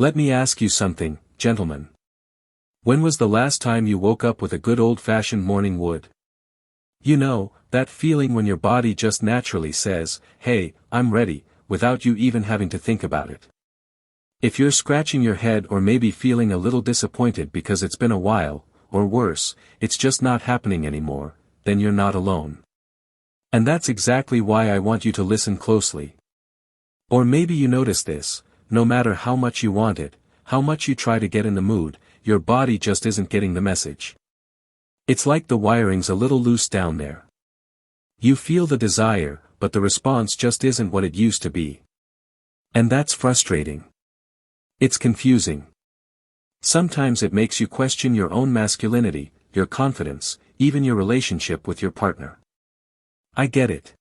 Let me ask you something, gentlemen. When was the last time you woke up with a good old-fashioned morning wood? You know, that feeling when your body just naturally says, "Hey, I'm ready," without you even having to think about it. If you're scratching your head or maybe feeling a little disappointed because it's been a while, or worse, it's just not happening anymore, then you're not alone. And that's exactly why I want you to listen closely. Or maybe you notice this, no matter how much you want it, how much you try to get in the mood, your body just isn't getting the message. It's like the wiring's a little loose down there. You feel the desire, but the response just isn't what it used to be. And that's frustrating. It's confusing. Sometimes it makes you question your own masculinity, your confidence, even your relationship with your partner. I get it.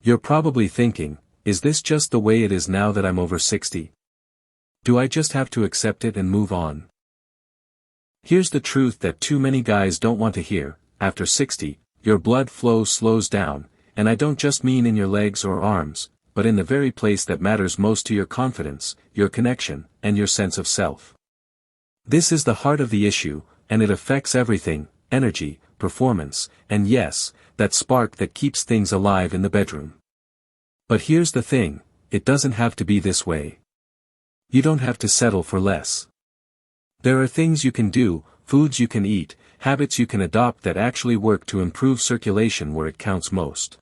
You're probably thinking, is this just the way it is now that I'm over 60? Do I just have to accept it and move on? Here's the truth that too many guys don't want to hear: after 60, your blood flow slows down, and I don't just mean in your legs or arms, but in the very place that matters most to your confidence, your connection, and your sense of self. This is the heart of the issue, and it affects everything: energy, performance, and yes, that spark that keeps things alive in the bedroom. But here's the thing, it doesn't have to be this way. You don't have to settle for less. There are things you can do, foods you can eat, habits you can adopt that actually work to improve circulation where it counts most.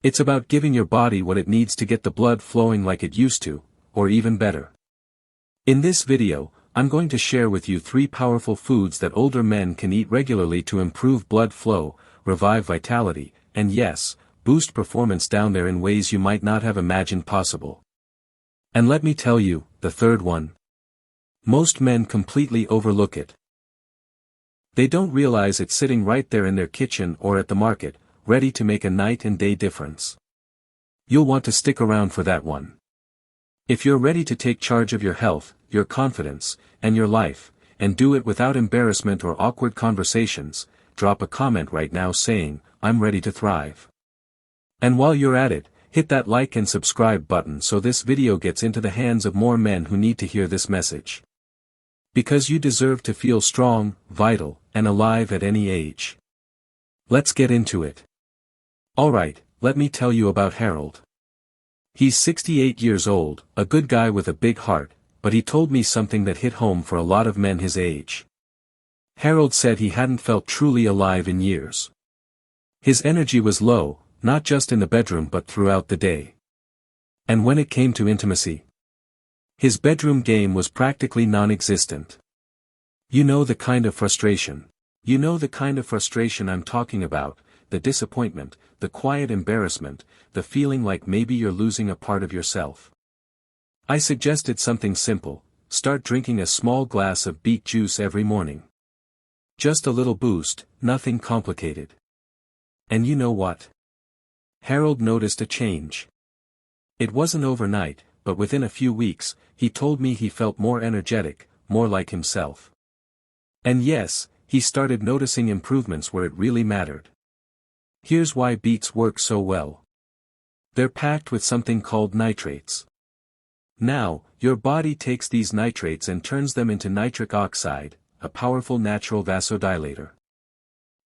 It's about giving your body what it needs to get the blood flowing like it used to, or even better. In this video, I'm going to share with you 3 powerful foods that older men can eat regularly to improve blood flow, revive vitality, and yes, boost performance down there in ways you might not have imagined possible. And let me tell you, the third one. Most men completely overlook it. They don't realize it's sitting right there in their kitchen or at the market, ready to make a night and day difference. You'll want to stick around for that one. If you're ready to take charge of your health, your confidence, and your life, and do it without embarrassment or awkward conversations, drop a comment right now saying, "I'm ready to thrive." And while you're at it, hit that like and subscribe button so this video gets into the hands of more men who need to hear this message. Because you deserve to feel strong, vital, and alive at any age. Let's get into it. Alright, let me tell you about Harold. He's 68 years old, a good guy with a big heart, but he told me something that hit home for a lot of men his age. Harold said he hadn't felt truly alive in years. His energy was low, not just in the bedroom but throughout the day. And when it came to intimacy, his bedroom game was practically non-existent. You know the kind of frustration. You know the kind of frustration I'm talking about, the disappointment, the quiet embarrassment, the feeling like maybe you're losing a part of yourself. I suggested something simple: start drinking a small glass of beet juice every morning. Just a little boost, nothing complicated. And you know what? Harold noticed a change. It wasn't overnight, but within a few weeks, he told me he felt more energetic, more like himself. And yes, he started noticing improvements where it really mattered. Here's why beets work so well. They're packed with something called nitrates. Now, your body takes these nitrates and turns them into nitric oxide, a powerful natural vasodilator.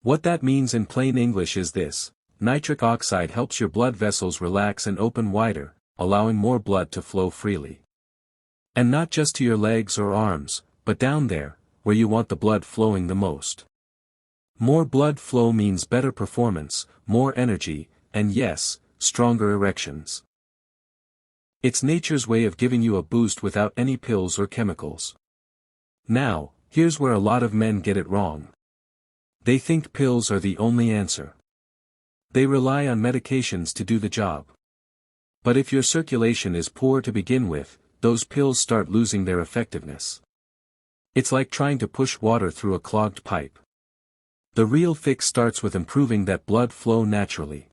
What that means in plain English is this: nitric oxide helps your blood vessels relax and open wider, allowing more blood to flow freely. And not just to your legs or arms, but down there, where you want the blood flowing the most. More blood flow means better performance, more energy, and yes, stronger erections. It's nature's way of giving you a boost without any pills or chemicals. Now, here's where a lot of men get it wrong. They think pills are the only answer. They rely on medications to do the job. But if your circulation is poor to begin with, those pills start losing their effectiveness. It's like trying to push water through a clogged pipe. The real fix starts with improving that blood flow naturally.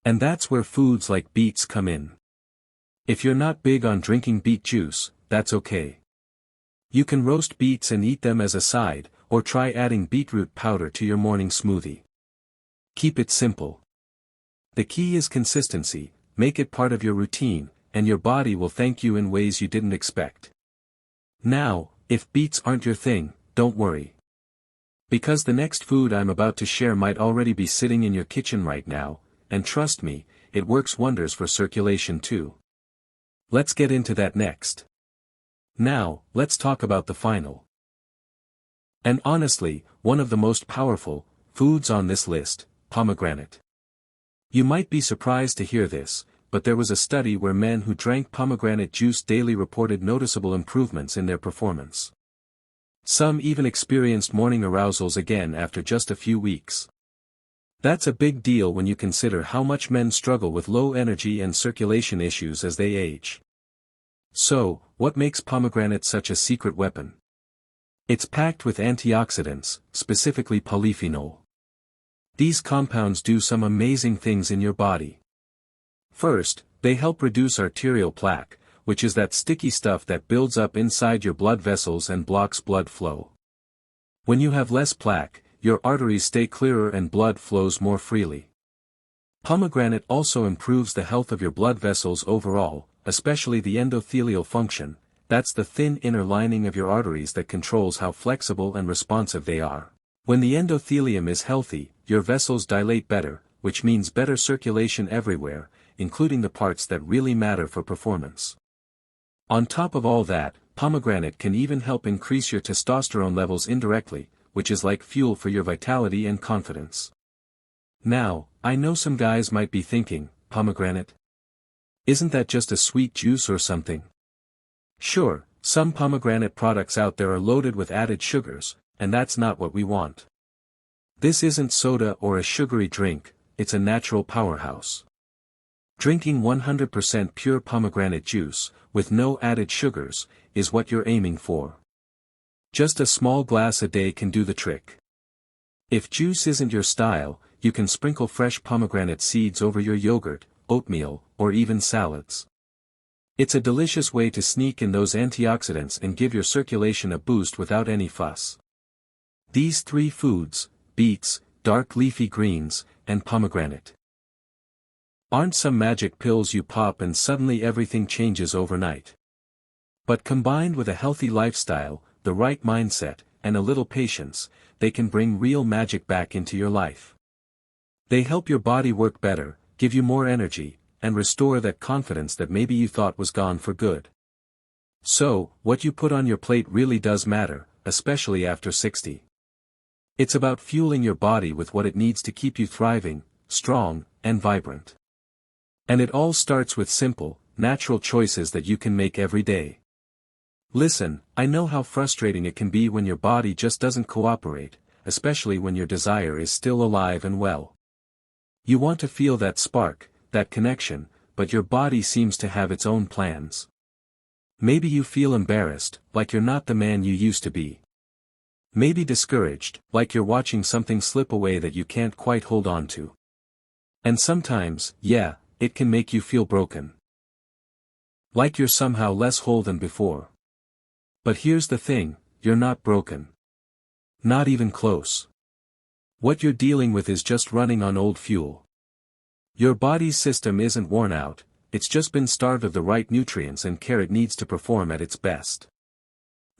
And that's where foods like beets come in. If you're not big on drinking beet juice, that's okay. You can roast beets and eat them as a side, or try adding beetroot powder to your morning smoothie. Keep it simple. The key is consistency: make it part of your routine, and your body will thank you in ways you didn't expect. Now, if beets aren't your thing, don't worry. Because the next food I'm about to share might already be sitting in your kitchen right now, and trust me, it works wonders for circulation too. Let's get into that next. Now, let's talk about the final. And honestly, one of the most powerful foods on this list, pomegranate. You might be surprised to hear this, but there was a study where men who drank pomegranate juice daily reported noticeable improvements in their performance. Some even experienced morning arousals again after just a few weeks. That's a big deal when you consider how much men struggle with low energy and circulation issues as they age. So, what makes pomegranate such a secret weapon? It's packed with antioxidants, specifically polyphenol. These compounds do some amazing things in your body. First, they help reduce arterial plaque, which is that sticky stuff that builds up inside your blood vessels and blocks blood flow. When you have less plaque, your arteries stay clearer and blood flows more freely. Pomegranate also improves the health of your blood vessels overall, especially the endothelial function, that's the thin inner lining of your arteries that controls how flexible and responsive they are. When the endothelium is healthy, your vessels dilate better, which means better circulation everywhere, including the parts that really matter for performance. On top of all that, pomegranate can even help increase your testosterone levels indirectly, which is like fuel for your vitality and confidence. Now, I know some guys might be thinking, pomegranate? Isn't that just a sweet juice or something? Sure, some pomegranate products out there are loaded with added sugars, and that's not what we want. This isn't soda or a sugary drink, it's a natural powerhouse. Drinking 100% pure pomegranate juice, with no added sugars, is what you're aiming for. Just a small glass a day can do the trick. If juice isn't your style, you can sprinkle fresh pomegranate seeds over your yogurt, oatmeal, or even salads. It's a delicious way to sneak in those antioxidants and give your circulation a boost without any fuss. These three foods, beets, dark leafy greens, and pomegranate, aren't some magic pills you pop and suddenly everything changes overnight. But combined with a healthy lifestyle, the right mindset, and a little patience, they can bring real magic back into your life. They help your body work better, give you more energy, and restore that confidence that maybe you thought was gone for good. So, what you put on your plate really does matter, especially after 60. It's about fueling your body with what it needs to keep you thriving, strong, and vibrant. And it all starts with simple, natural choices that you can make every day. Listen, I know how frustrating it can be when your body just doesn't cooperate, especially when your desire is still alive and well. You want to feel that spark, that connection, but your body seems to have its own plans. Maybe you feel embarrassed, like you're not the man you used to be. Maybe discouraged, like you're watching something slip away that you can't quite hold on to. And sometimes, yeah, it can make you feel broken. Like you're somehow less whole than before. But here's the thing, you're not broken. Not even close. What you're dealing with is just running on old fuel. Your body's system isn't worn out, it's just been starved of the right nutrients and care it needs to perform at its best.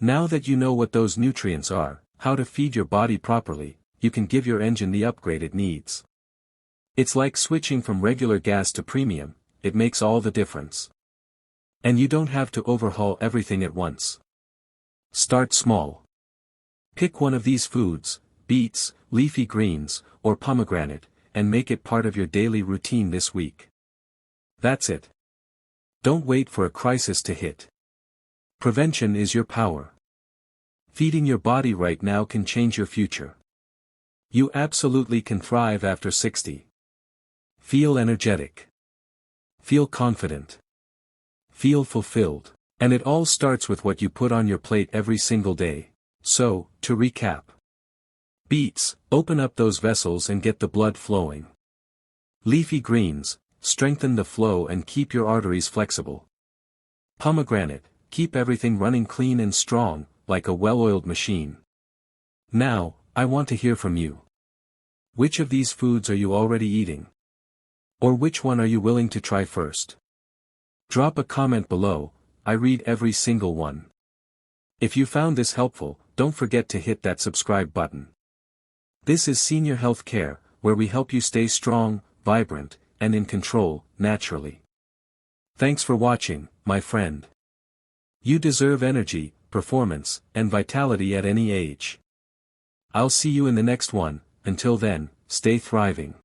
Now that you know what those nutrients are, how to feed your body properly, you can give your engine the upgrade it needs. It's like switching from regular gas to premium, it makes all the difference. And you don't have to overhaul everything at once. Start small. Pick one of these foods, beets, leafy greens, or pomegranate, and make it part of your daily routine this week. That's it. Don't wait for a crisis to hit. Prevention is your power. Feeding your body right now can change your future. You absolutely can thrive after 60. Feel energetic. Feel confident. Feel fulfilled. And it all starts with what you put on your plate every single day. So, to recap. Beets, open up those vessels and get the blood flowing. Leafy greens, strengthen the flow and keep your arteries flexible. Pomegranate, keep everything running clean and strong, like a well-oiled machine. Now, I want to hear from you. Which of these foods are you already eating? Or which one are you willing to try first? Drop a comment below, I read every single one. If you found this helpful, don't forget to hit that subscribe button. This is Senior Health Care, where we help you stay strong, vibrant, and in control, naturally. Thanks for watching, my friend. You deserve energy, performance, and vitality at any age. I'll see you in the next one. Until then, stay thriving.